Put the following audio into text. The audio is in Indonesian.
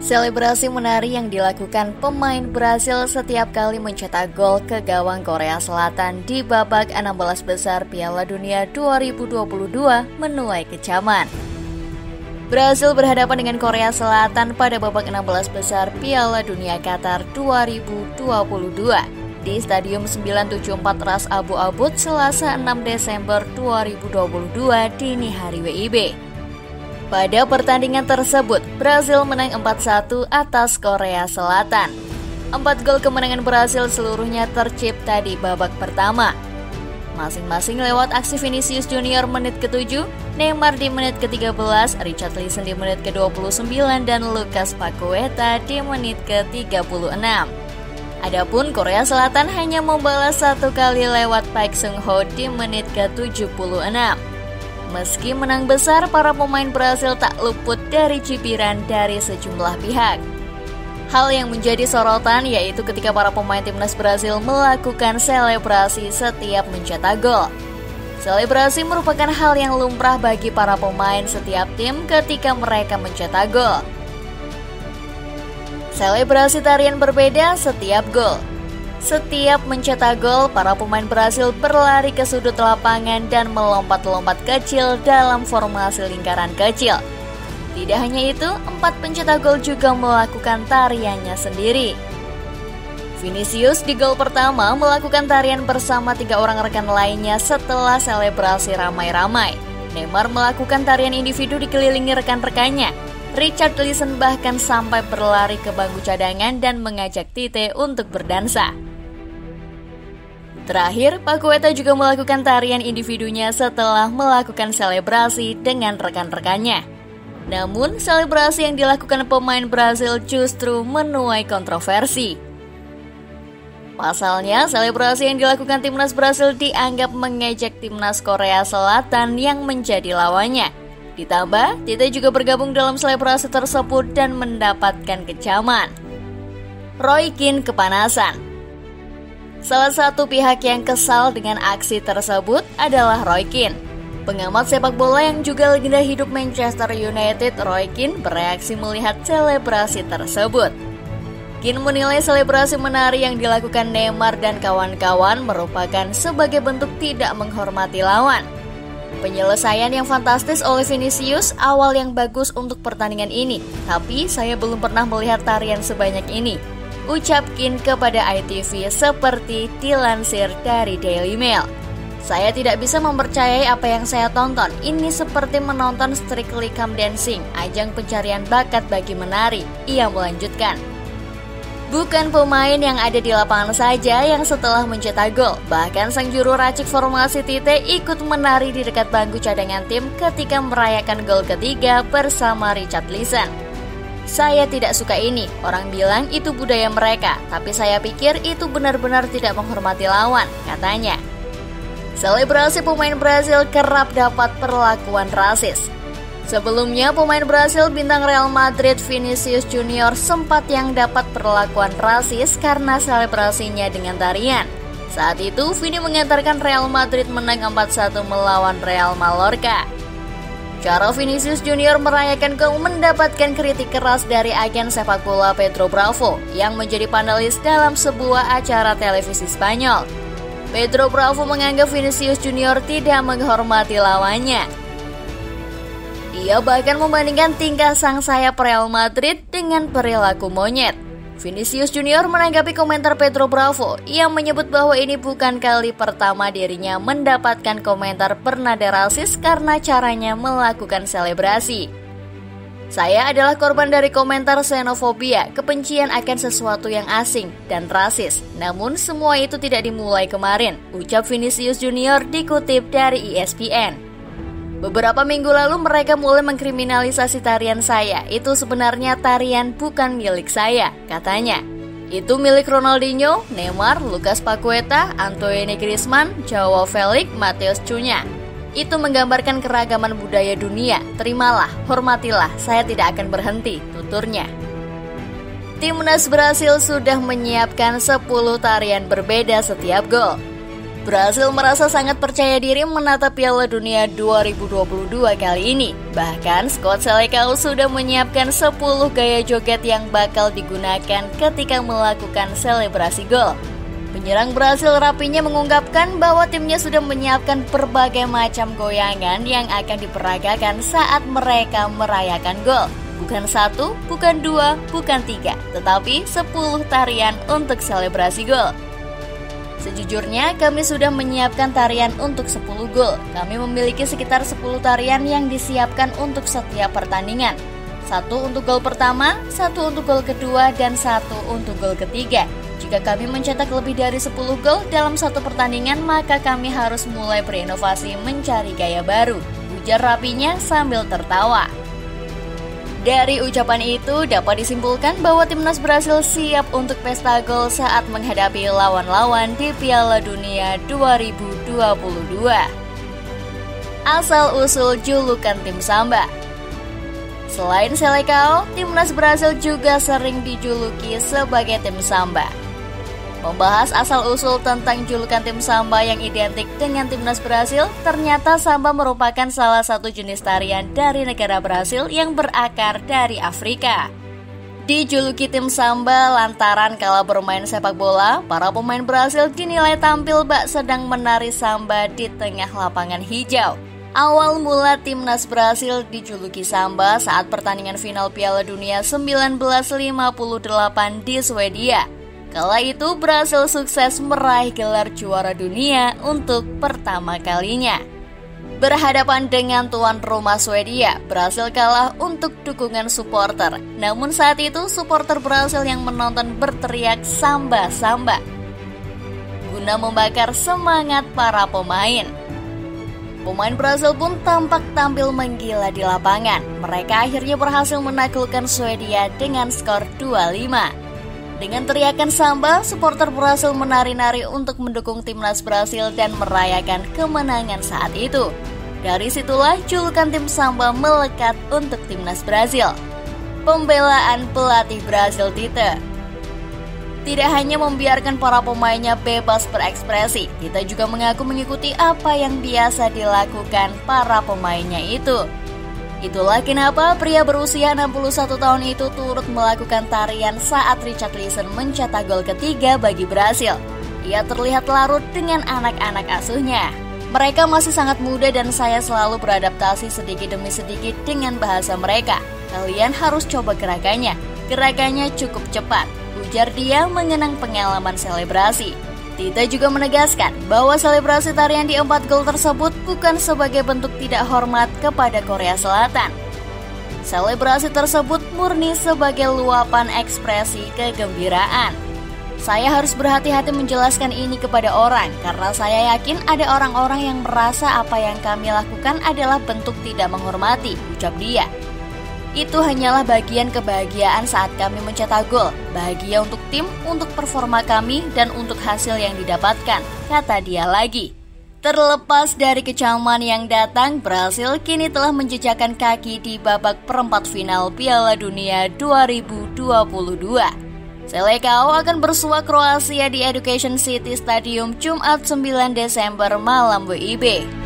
Selebrasi menari yang dilakukan pemain Brasil setiap kali mencetak gol ke gawang Korea Selatan di babak 16 besar Piala Dunia 2022 menuai kecaman. Brasil berhadapan dengan Korea Selatan pada babak 16 besar Piala Dunia Qatar 2022 di Stadium 974 Ras Abu Abud Selasa 6 Desember 2022 dini hari WIB. Pada pertandingan tersebut, Brasil menang 4-1 atas Korea Selatan. 4 gol kemenangan Brasil seluruhnya tercipta di babak pertama. Masing-masing lewat aksi Vinicius Junior menit ke-7, Neymar di menit ke-13, Richarlison di menit ke-29, dan Lucas Paqueta di menit ke-36. Adapun Korea Selatan hanya membalas 1 kali lewat Park Sung-ho di menit ke-76. Meski menang besar, para pemain Brasil tak luput dari cibiran dari sejumlah pihak. Hal yang menjadi sorotan yaitu ketika para pemain timnas Brasil melakukan selebrasi setiap mencetak gol. Selebrasi merupakan hal yang lumrah bagi para pemain setiap tim ketika mereka mencetak gol. Selebrasi tarian berbeda setiap gol. Setiap mencetak gol, para pemain Brasil berlari ke sudut lapangan dan melompat-lompat kecil dalam formasi lingkaran kecil. Tidak hanya itu, 4 pencetak gol juga melakukan tariannya sendiri. Vinicius di gol pertama melakukan tarian bersama 3 orang rekan lainnya setelah selebrasi ramai-ramai. Neymar melakukan tarian individu dikelilingi rekan-rekannya. Richarlison bahkan sampai berlari ke bangku cadangan dan mengajak Tite untuk berdansa. Terakhir, Paqueta juga melakukan tarian individunya setelah melakukan selebrasi dengan rekan-rekannya. Namun, selebrasi yang dilakukan pemain Brasil justru menuai kontroversi. Pasalnya, selebrasi yang dilakukan timnas Brasil dianggap mengejek timnas Korea Selatan yang menjadi lawannya. Ditambah, Tite juga bergabung dalam selebrasi tersebut dan mendapatkan kecaman. Roy Keane kepanasan. Salah satu pihak yang kesal dengan aksi tersebut adalah Roy Keane. Pengamat sepak bola yang juga legenda hidup Manchester United, Roy Keane, bereaksi melihat selebrasi tersebut. Keane menilai selebrasi menari yang dilakukan Neymar dan kawan-kawan merupakan sebagai bentuk tidak menghormati lawan. Penyelesaian yang fantastis oleh Vinicius, awal yang bagus untuk pertandingan ini, tapi saya belum pernah melihat tarian sebanyak ini, ucap Keane kepada ITV seperti dilansir dari Daily Mail. Saya tidak bisa mempercayai apa yang saya tonton. Ini seperti menonton Strictly Come Dancing, ajang pencarian bakat bagi menari. Ia melanjutkan. Bukan pemain yang ada di lapangan saja yang setelah mencetak gol, bahkan sang juru racik formasi Tite ikut menari di dekat bangku cadangan tim ketika merayakan gol ketiga bersama Richarlison. Saya tidak suka ini, orang bilang itu budaya mereka, tapi saya pikir itu benar-benar tidak menghormati lawan, katanya. Selebrasi pemain Brasil kerap dapat perlakuan rasis. Sebelumnya, pemain Brasil bintang Real Madrid Vinicius Junior sempat yang dapat perlakuan rasis karena selebrasinya dengan tarian. Saat itu, Vini mengantarkan Real Madrid menang 4-1 melawan Real Mallorca. Cara Vinicius Junior merayakan gol mendapatkan kritik keras dari agen sepak bola Pedro Bravo yang menjadi panelis dalam sebuah acara televisi Spanyol. Pedro Bravo menganggap Vinicius Junior tidak menghormati lawannya. Ia bahkan membandingkan tingkah sang sayap Real Madrid dengan perilaku monyet. Vinicius Junior menanggapi komentar Pedro Bravo. Ia menyebut bahwa ini bukan kali pertama dirinya mendapatkan komentar bernada rasis karena caranya melakukan selebrasi. Saya adalah korban dari komentar xenofobia, kebencian akan sesuatu yang asing dan rasis. Namun semua itu tidak dimulai kemarin, ucap Vinicius Junior dikutip dari ESPN. Beberapa minggu lalu mereka mulai mengkriminalisasi tarian saya. Itu sebenarnya tarian bukan milik saya, katanya. Itu milik Ronaldinho, Neymar, Lucas Paqueta, Antoine Griezmann, Joao Felix, Matheus Cunha. Itu menggambarkan keragaman budaya dunia. Terimalah, hormatilah, saya tidak akan berhenti, tuturnya. Timnas Brasil sudah menyiapkan 10 tarian berbeda setiap gol. Brasil merasa sangat percaya diri menatap Piala Dunia 2022 kali ini. Bahkan skuad Selecao sudah menyiapkan 10 gaya joget yang bakal digunakan ketika melakukan selebrasi gol. Penyerang Brasil rapinya mengungkapkan bahwa timnya sudah menyiapkan berbagai macam goyangan yang akan diperagakan saat mereka merayakan gol. Bukan 1, bukan 2, bukan 3, tetapi 10 tarian untuk selebrasi gol. Sejujurnya kami sudah menyiapkan tarian untuk 10 gol. Kami memiliki sekitar 10 tarian yang disiapkan untuk setiap pertandingan. 1 untuk gol pertama, 1 untuk gol kedua, dan 1 untuk gol ketiga. Jika kami mencetak lebih dari 10 gol dalam satu pertandingan, maka kami harus mulai berinovasi mencari gaya baru, ujar rapinya sambil tertawa. Dari ucapan itu dapat disimpulkan bahwa timnas Brasil siap untuk pesta gol saat menghadapi lawan-lawan di Piala Dunia 2022. Asal-usul julukan tim Samba. Selain Selecao, timnas Brasil juga sering dijuluki sebagai tim Samba. Membahas asal-usul tentang julukan tim Samba yang identik dengan timnas Brasil, ternyata Samba merupakan salah satu jenis tarian dari negara Brasil yang berakar dari Afrika. Dijuluki tim Samba lantaran kala bermain sepak bola, para pemain Brasil dinilai tampil bak sedang menari samba di tengah lapangan hijau. Awal mula timnas Brasil dijuluki Samba saat pertandingan final Piala Dunia 1958 di Swedia. Kala itu Brasil sukses meraih gelar juara dunia untuk pertama kalinya. Berhadapan dengan tuan rumah Swedia, Brasil kalah untuk dukungan supporter. Namun saat itu supporter Brasil yang menonton berteriak Samba Samba guna membakar semangat para pemain. Pemain Brasil pun tampak tampil menggila di lapangan. Mereka akhirnya berhasil menaklukkan Swedia dengan skor 2-5. Dengan teriakan Samba, supporter Brasil menari-nari untuk mendukung timnas Brasil dan merayakan kemenangan saat itu. Dari situlah julukan tim Samba melekat untuk timnas Brasil. Pembelaan pelatih Brasil Tite. Tidak hanya membiarkan para pemainnya bebas berekspresi, Tite juga mengaku mengikuti apa yang biasa dilakukan para pemainnya itu. Itulah kenapa pria berusia 61 tahun itu turut melakukan tarian saat Richarlison mencetak gol ketiga bagi Brasil. Ia terlihat larut dengan anak-anak asuhnya. Mereka masih sangat muda dan saya selalu beradaptasi sedikit demi sedikit dengan bahasa mereka. Kalian harus coba gerakannya. Gerakannya cukup cepat, ujar dia mengenang pengalaman selebrasi. Tite juga menegaskan bahwa selebrasi tarian di 4 gol tersebut bukan sebagai bentuk tidak hormat kepada Korea Selatan. Selebrasi tersebut murni sebagai luapan ekspresi kegembiraan. Saya harus berhati-hati menjelaskan ini kepada orang karena saya yakin ada orang-orang yang merasa apa yang kami lakukan adalah bentuk tidak menghormati, ucap dia. Itu hanyalah bagian kebahagiaan saat kami mencetak gol. Bahagia untuk tim, untuk performa kami, dan untuk hasil yang didapatkan, kata dia lagi. Terlepas dari kecaman yang datang, Brasil kini telah menjejakkan kaki di babak perempat final Piala Dunia 2022. Selecao akan bersua Kroasia di Education City Stadium Jumat 9 Desember malam WIB.